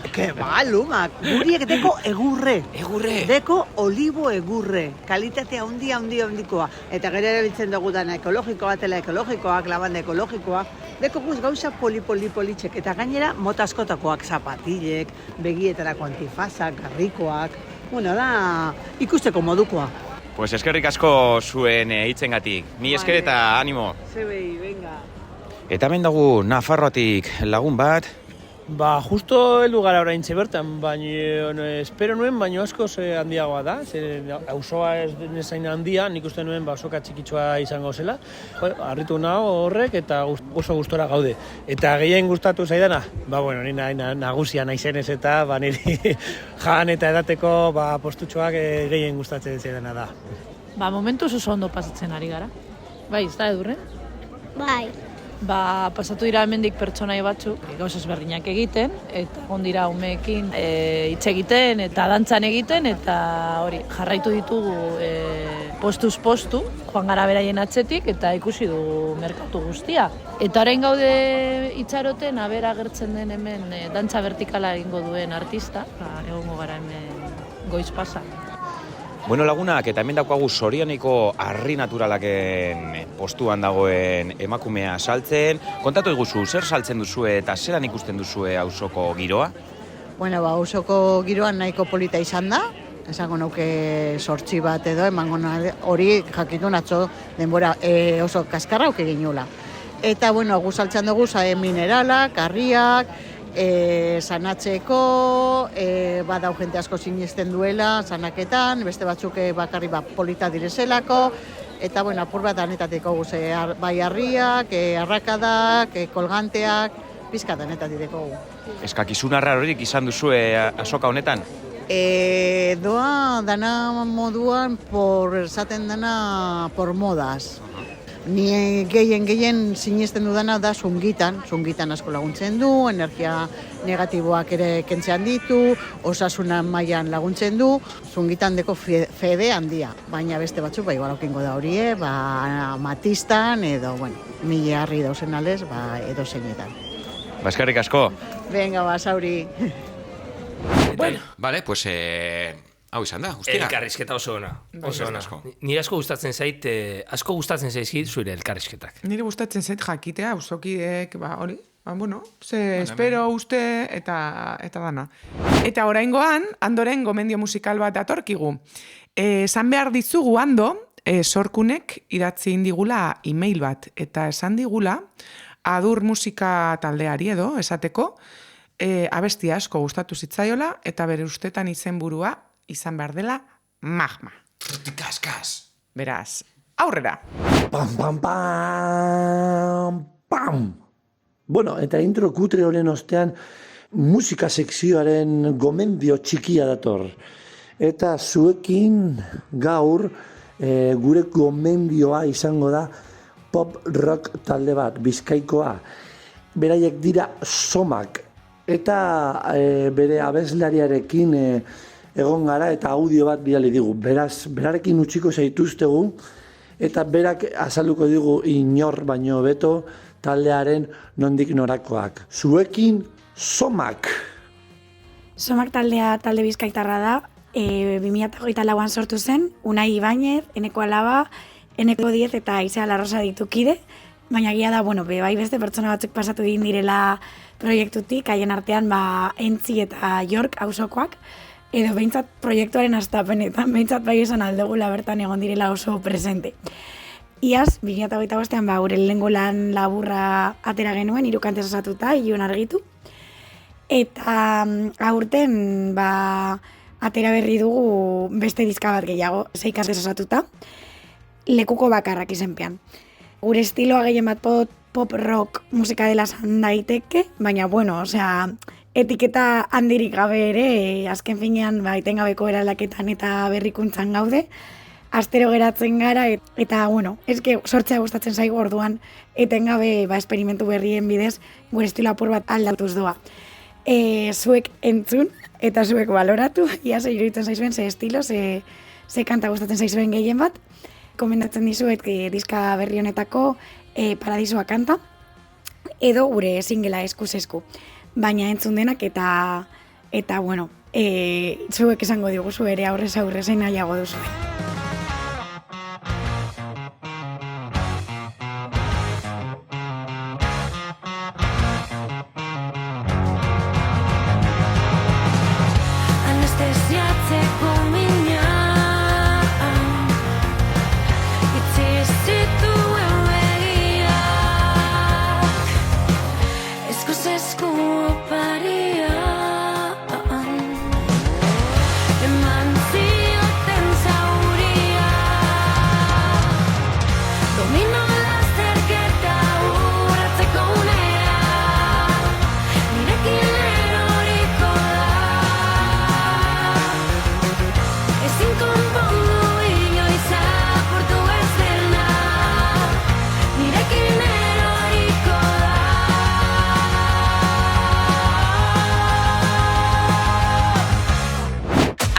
Lumak. Guriek deko egurre. Egurre? Deko olibo egurre. Kalitatea handikoa. Eta gero erabiltzen dugu dana ekologikoa, tela ekologikoak, labanda ekologikoa. Deko guz gauza politxek. Eta gainera mota askotakoak, zapatilek, begietarako antifazak, garrikoak. Da ikusteko modukoa. Pues eskerrik asko zuen hitzengatik. Mi esker eta animo. Zebei, venga. Eta hemen dugu Nafarroatik lagun bat. Justo heldu gara orain bertan, baina espero nuen, baina askoz handiagoa da. Auzoa ez denezain handia, nik uste nuen soka txikitsua izango zela. Harritu nago horrek eta oso gustora gaude. Eta gehien gustatu zaidana, ni nagusia naizenez eta niri jan eta edateko postutxoak gehien gustatzen zaidana da. Momentu oso ondo pasatzen ari gara. Bai, ez da Edurne? Bai. Pasatu dira hemendik pertsonai batzuk, gauza ezberdinak egiten, eta ondira umeekin hitz egiten eta dantzan egiten, eta hori jarraitu ditugu postuz postu, joan gara beraien atzetik, eta ikusi du merkatu guztia. Eta orain gaude itxaroten, agertzen den hemen dantza vertikala egingo duen artista, egongo gara hemen goiz pasa. Lagunak, eta hemen daukagu Zorioneko harri naturalaken postuan dagoen emakumea saltzen. Kontatu eguzu, zer saltzen duzue eta zelan ikusten duzue auzoko giroa? Auzoko giroan nahiko polita izan da. Esango nauke 8 bat edo, emango hori jakitun atzo denbora oso kaskarra auke ginula. Eta, gu saltzen dugu mineralak, harriak, sanatzeko, badau jente asko sinesten duela, sanaketan, beste batzuk bakarri polita direzelako, eta apur bat anetatiko guze, bai harriak, arrakadak, kolganteak, pizkat anetatikeko gu. Eskakizun arrarorik izan duzue azoka honetan? Doa dana moduan, esaten dana por modas. Ni gehien sinesten dudana da zungitan asko laguntzen du, energia negatiboak ere kentzean ditu, osasuna mailan laguntzen du, zungitan deko fede handia, baina beste batzuk igual aukingo da horie, matistan edo, mila harri dauzen alez, edo zeinetan. Eskerrik asko. Venga, zauri. Vale, pues hau izan da, guztia. Elkarrizketa oso ona. Nire asko gustatzen zaizkit zure elkarrizketak. Nire gustatzen zait jakitea, auzokideek, hori, espero uste eta dana. Eta oraingoan, Andoren gomendio musikal bat datorkigu. Esan behar dizugu Ando, Sorkunek idatzi indigula e-mail bat, eta esan digula, Adur musika taldeari edo, esateko, abesti asko gustatu zitzaiola, eta bere ustetan izenburua izan behar dela magma. Kaskas. Beraz, aurrera. Pam, pam, pam, pam. Eta intro kutre horren ostean musika sekzioaren gomendio txikia dator. Eta zuekin gaur gure gomendioa izango da pop rock talde bat, Bizkaikoa. Beraiek dira Somak. Eta bere abeslariarekin egon gara eta audio bat bidali digu. Beraz, berarekin utziko zaituztegu eta berak azalduko digu inor baino beto taldearen nondik norakoak. Zuekin Somak! Somak talde bizkaitarra da, 2024an sortu zen, Unai Ibañez, Eneko Alaba, Eneko Diez eta Aizea Larrosa ditukide, baina egia da, bai beste pertsona batzuk pasatu egin direla proiektutik, haien artean Entzi eta York auzokoak, edo behintzat proiektuaren hastapenetan, behintzat bai esan aldegula bertan egon direla oso presente. Iaz, 2025an gure lehengo lan laburra atera genuen, 3 kantez osatuta, ilun argitu. Eta aurten atera berri dugu beste dizka bat gehiago, 6 kantez osatuta, Lekuko bakarrak izenpean. Gure estiloa gehien bat pop rock musika dela esan daiteke, baina etiketa handirik gabe ere, azken finean etengabeko eraldaketan eta berrikuntzan gaude, astero geratzen gara, eta sortzea gustatzen zaigu orduan, etengabe esperimentu berrien bidez, gure estilo apur bat aldatuz doa. Zuek entzun, eta zuek baloratu, ia ze iruditzen zaizuen, ze estilo, ze kanta gustatzen zaizuen gehien bat, komendatzen dizuet diska berri honetako Paradisoa kanta, edo gure singela eskuz-esku. Baina entzun denak eta zuek esango diguzu ere aurrez zein nahiago duzuen.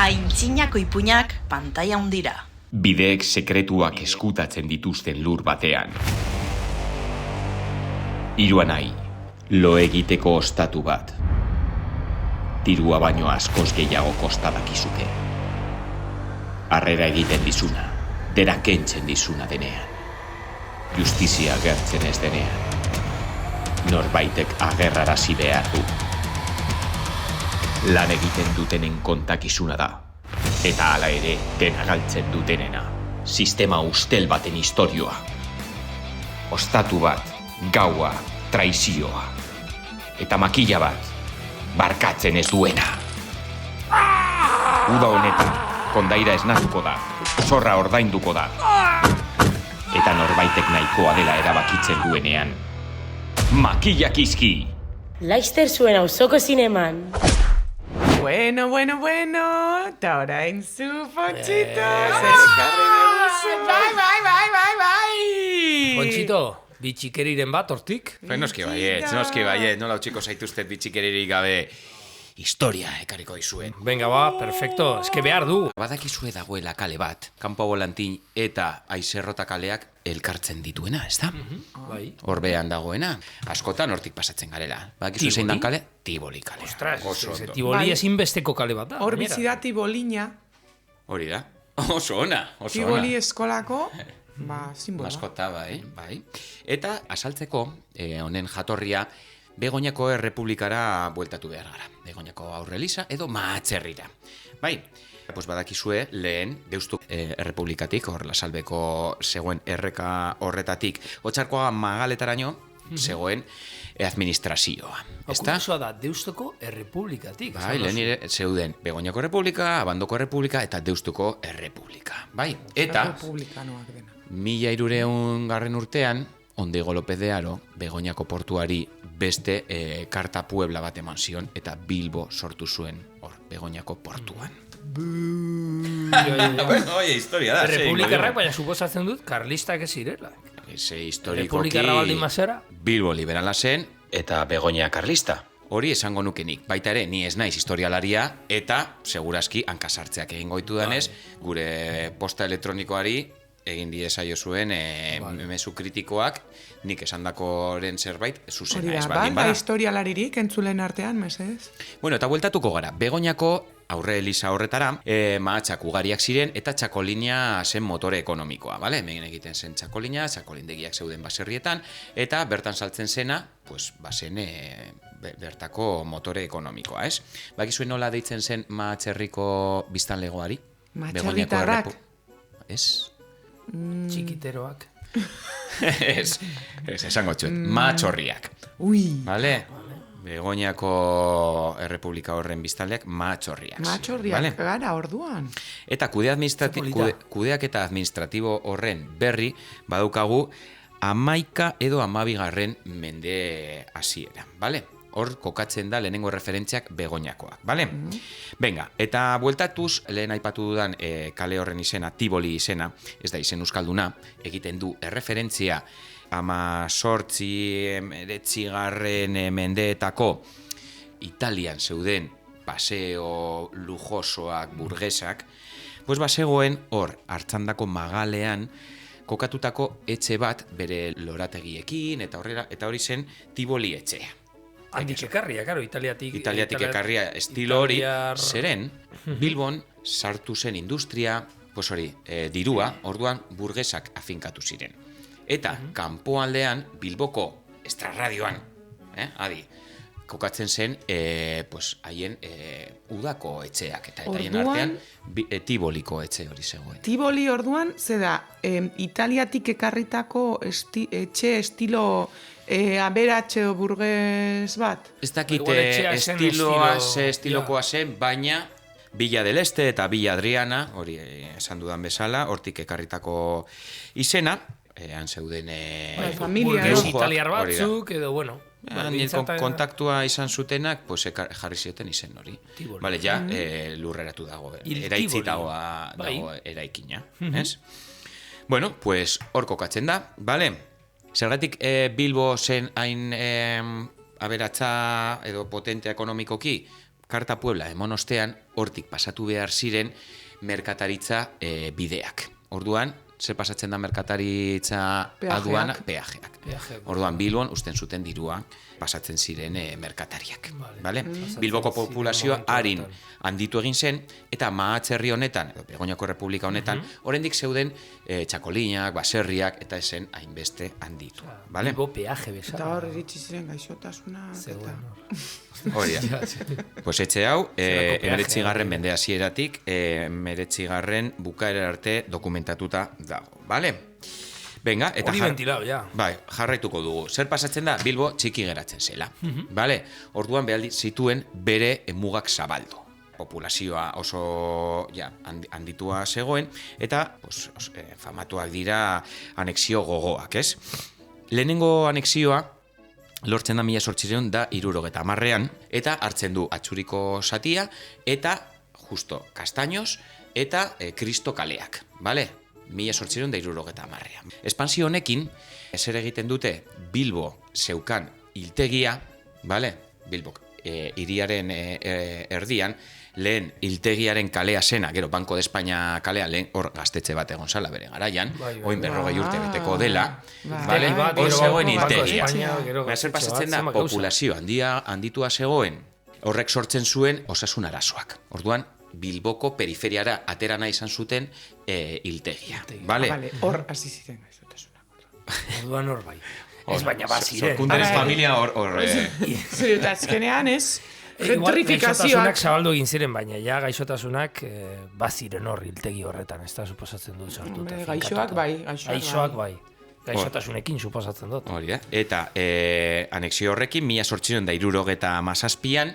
Aintzinako ipuinak pantaila hundira. Bideek sekretuak eskutatzen dituzten lur batean. Hiruanai, lo egiteko ostatu bat. Dirua baino askoz gehiago kosta dakizuke. Harrera egiten dizuna, dera kentzen dizuna denean. Justizia gertzen ez denean. Norbaitek agerrarazi behar du. Lan egiten dutenen kontakizuna da. Eta hala ere, dena galtzen dutenena. Sistema ustel baten istorioa. Ostatu bat, gaua, traizioa. Eta makila bat, barkatzen ez duena. Uda honetan, kondaira esnatuko da, zorra ordainduko da. Eta norbaitek nahikoa dela erabakitzen duenean. Makilak izki! Laster zuen auzoko zineman. Bueno, eta orain zu, Ponchito, zerkarri duzu. Bai. Ponchito, bitxikeriren bat hortik? Noski baiet, nola utxiko zaituztet bitxikeririk gabe historia ekarriko dizuen. Venga perfecto, eske behar du. Badakizue dagoela kale bat, Kanpo Volantin eta Aizerrota kaleak elkartzen dituena, ez da? Bai. Horbean dagoena, askotan hortik pasatzen garela. Badakizue zein dan kale? Tiboli kale. Ostras, Tiboli ezinbesteko kale bat da. Hor bizi da Tibolina. Hori da, oso ona. Tiboli eskolako, simbola. Maskota, bai. Eta asaltzeko, honen jatorria, Begoñako Errepublikara bueltatu behar gara. Begoñako Aurreliza edo Mahatzerrira. Bai, badakizue lehen Deustu Errepublikatik, hor Lasalbeko zegoen erreka horretatik, Otxarkoa Magaletaraino zegoen administrazioa. Kuriosoa da, Deustuko Errepublikatik. Bai, lehen ere zeuden Begoñako Errepublika, Abandoko Errepublika eta Deustuko Errepublika. Bai, eta 1300 urtean, Ondego López de Haro, Begoñako portuari beste karta puebla bat eman zion, eta Bilbo sortu zuen hor, Begoñako portuan. Historia da. Errepublikarrak, baina suposatzen dut, karlistak ez zirela. Eze historikoki Errepublikarra baldin mazera. Bilbo liberala zen, eta Begoña karlista. Hori esango nukenik. Baita ere, ni ez naiz historialaria eta segurazki hankasartzeak egingo ditudanez, gure posta elektronikoari egin diezaio zuen mezu kritikoak nik esandakoren zerbait zuzena ez baldin bada. Historialaririk entzulen artean, mesedez? Bueno, eta bueltatuko gara. Begoñako aurre eliza horretara, mahatsak ugariak ziren eta txakolina zen motore ekonomikoa, bale? Hemen egiten zen txakolina, txakolindegiak zeuden baserrietan, eta bertan saltzen zena, pues, bazen bertako motore ekonomikoa, ez? Bakizuen nola deitzen zen mahatserriko biztanlegoari? Mahatserritarrak? Ez? Txikiteroak. Ez, esango txuet, mahatsorriak. Ui. Bale? Begoñako Errepublika horren biztanleak mahatsorriak. Mahatsorriak gara orduan. Eta kudeaketa administratibo horren berri badaukagu 11 edo 12 mende hasiera, bale? Hor kokatzen da lehenengo referentziak Begoñakoak, bale? Venga, eta bueltatuz, lehen aipatu dudan kale horren izena, Tiboli izena, ez da izen euskalduna, egiten du erreferentzia 18. mendeetako Italian zeuden paseo lujosoak, burgesak, pues bazegoen hor hartzandako magalean kokatutako etxe bat bere lorategiekin eta hori zen Tiboli etxea. Handik ekarria, karo, Italiatik ekarria estilo hori, zeren Bilbon sartu zen industria, pues hori, dirua, orduan burgesak afinkatu ziren. Eta kanpoaldean Bilboko estrarradioan, adi, kokatzen zen haien udako etxeak, eta haien artean Tiboliko etxe hori zegoen. Tiboli orduan, zeda, Italiatik ekarritako etxe estilo aberatxe o burgues bat? Ez dakite estilokoa zen, baina Villa del Este eta Villa Adriana, hori esan dudan bezala, hortik ekarritako izena, han zeuden burgues italiar batzuk, edo, bueno, kontaktua izan zutenak, jarri zioten izen hori. Bale, ja, lurreratu dago, eraitzitago dago eraikina, ez? Bueno, pues hor kokatzen da, bale? Zergatik Bilbo zen hain aberatsa edo potentea ekonomikoki, Karta Puebla emonostean, hortik pasatu behar ziren merkataritza bideak. Orduan, ze pasatzen da merkataritza aduana? Peajeak. Orduan, Bilbon usten zuten dirua pasatzen ziren merkatariak. Bilboko populazioa harin handitu egin zen, eta mahatserri honetan, Begoñako Errepublika honetan, oraindik zeuden txakolinak, baserriak, eta esen hainbeste handitu. Bilbo peaje bezala. Eta hor iritsi ziren gaixotasuna. Hori da. Pues etxe hau, 19. mende hasieratik, 19. bukaera arte dokumentatuta dago, bale? Venga, eta hori ventilao, ja. Bai, jarraituko dugu. Zer pasatzen da? Bilbo txiki geratzen zela. Bale? Orduan behar zituen bere mugak zabaldu. Populazioa oso handitua zegoen, eta famatuak dira anexio gogoak, ez? Lehenengo anexioa lortzen da 1870an, eta hartzen du Atxuriko zatia, eta justo Kastaños eta Kristo kaleak, bale? 1870an. Espansio honekin, ezer egiten dute Bilbo zeukan hiltegia, bale? Bilbok hiriaren erdian, lehen hiltegiaren kalea zena, gero Banco de España kalea, lehen hor gaztetxe bat egon zala bere garaian, oin 40 urte beteko dela, hor zegoen hiltegia. Zer pasatzen da, populazio handitua zegoen, horrek sortzen zuen osasun arazoak. Orduan, Bilboko periferiara atera nahi izan zuten hiltegia. Hor hasi ziren gaixotasunak. Orduan hor bai. Ez baina bat ziren. Sorkunderes familia hor... Eta azkenean ez... Gaixotasunak zabaldu egin ziren, baina ja gaixotasunak baziren hor hiltegi horretan, ez da suposatzen dut sartuta. Gaixoak bai. Gaixotasunekin suposatzen dut. Hori da. Eta anexio horrekin 1877an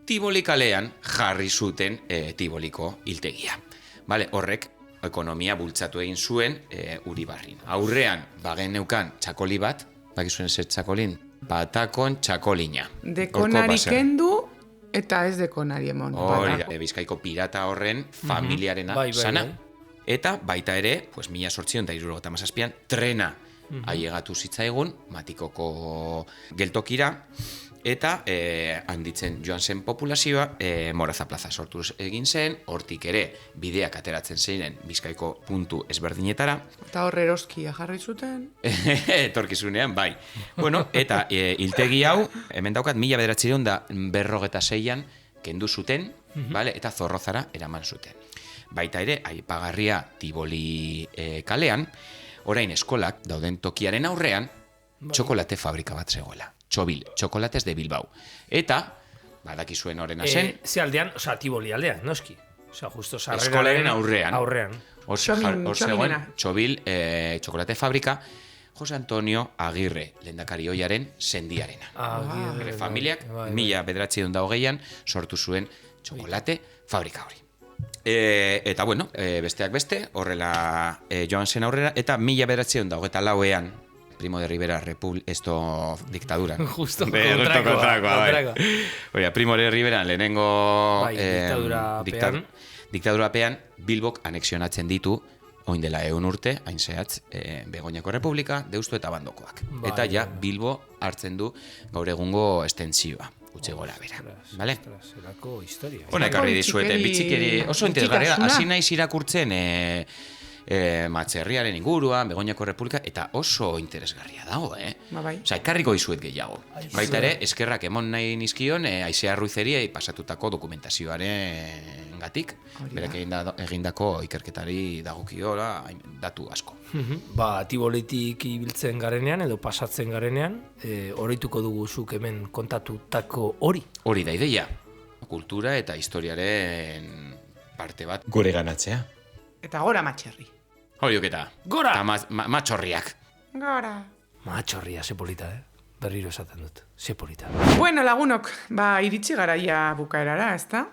Tiboli kalean jarri zuten Tiboliko hiltegia. Horrek ekonomia bultzatu egin zuen Uribarrin. Aurrean bageneukan txakoli bat, bakizuen zer txakolin? Batakon txakolina. Dekonari kendu eta ez dekonari emon. Hori da, Bizkaiko pirata horren familiarena sana. Eta baita ere, 1877an trena ailegatu zitzaigun Matikoko geltokira, Eta handitzen joan zen populazioa, Moraza plaza sortu egin zen, hortik ere bideak ateratzen ziren Bizkaiko puntu ezberdinetara. Eta hor eroski jarri zuten. Etorkizunean, bai. Bueno, eta hiltegi hau, hemen daukat, 1946an kendu zuten, vale? Eta Zorrozara eraman zuten. Baita ere, aipagarria Tiboli kalean, orain eskolak dauden tokiaren aurrean, txokolate fabrika bat zegoela. Txobil, Chocolates de Bilbao. Eta, badakizuen horrena zen... Ze aldean, Tiboli aldean, noski. Justo eskolaren aurrean. Hor zegoen Txobil, txokolate fabrika, Jose Antonio Agirre, lehendakari ohiaren sendiarena. Bere familiak, 1928an sortu zuen txokolate fabrika hori. Eta bueno, besteak beste, horrela joan zen aurrera, eta 1924an, Primo de Rivera, dictadura. Justo kontrakoa. Primo de Rivera, lehenengo diktadurapean, Bilbok anexionatzen ditu, oin dela 100 urte, hain zehatz, Begoñako Republika, Deustu eta Bandokoak. Eta ja, Bilbo hartzen du gaur egungo estentzioa. Utxe gora bera, bale? Zerako historia. Hona ekarri dizuete, bitxikeri oso interesgarria, hasi naiz irakurtzen Matxerriaren inguruan, Begoñako Republika, eta oso interesgarria dago, Bai. Osa, ekarriko dizuet gehiago. Baita ere, eskerrak emon nahi nizkion, Aizea Ruizeriei pasatutako dokumentazioaren gatik, berak egindako ikerketari dagokiola datu asko. Tibolitik ibiltzen garenean, edo pasatzen garenean, oroituko dugu zuk hemen kontatutako hori. Hori da ideia, kultura eta historiaren parte bat gure ganatzea. Eta gora Matxerri. Horiok eta. Gora! Matxorriak. Gora. Matxorria, ze polita, Berriro esaten dut, ze polita. Bueno, lagunok, iritsi garaia bukaerara, ezta?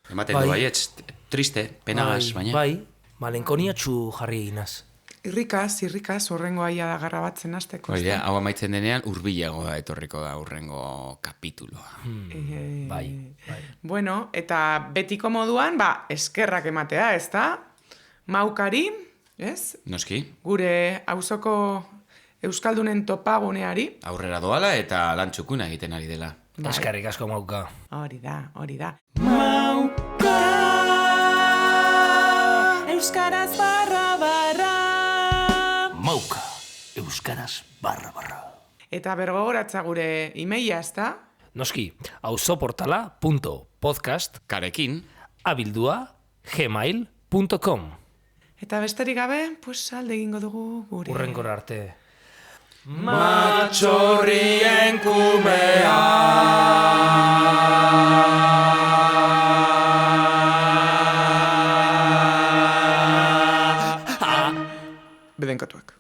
Ematen du baietz, triste, penagaz, baina. Bai, malenkoniatxu jarri eginaz. Irrikaz, horrengo aia da garrabatzen hasteko. Hau amaitzen denean, hurbilagoa etorriko da horrengo kapituloa. Bai. Bueno, eta betiko moduan, eskerrak ematea, ezta? Maukari, ez? Noski. Gure auzoko euskaldunen topaguneari. Aurrera doala eta lan txukuna egiten ari dela. Eskerrik asko, Mauka. Hori da. Mauka, euskaraz barra. Mauka, euskaraz barra. Eta bergogoratza gure emaila, ezta? Noski, auzoportala.podcast karekin abildua@gmail.com. Eta besterik gabe, alde egingo dugu gure. Urrenkora arte. Matxorrien kumea. Bedenkatuak.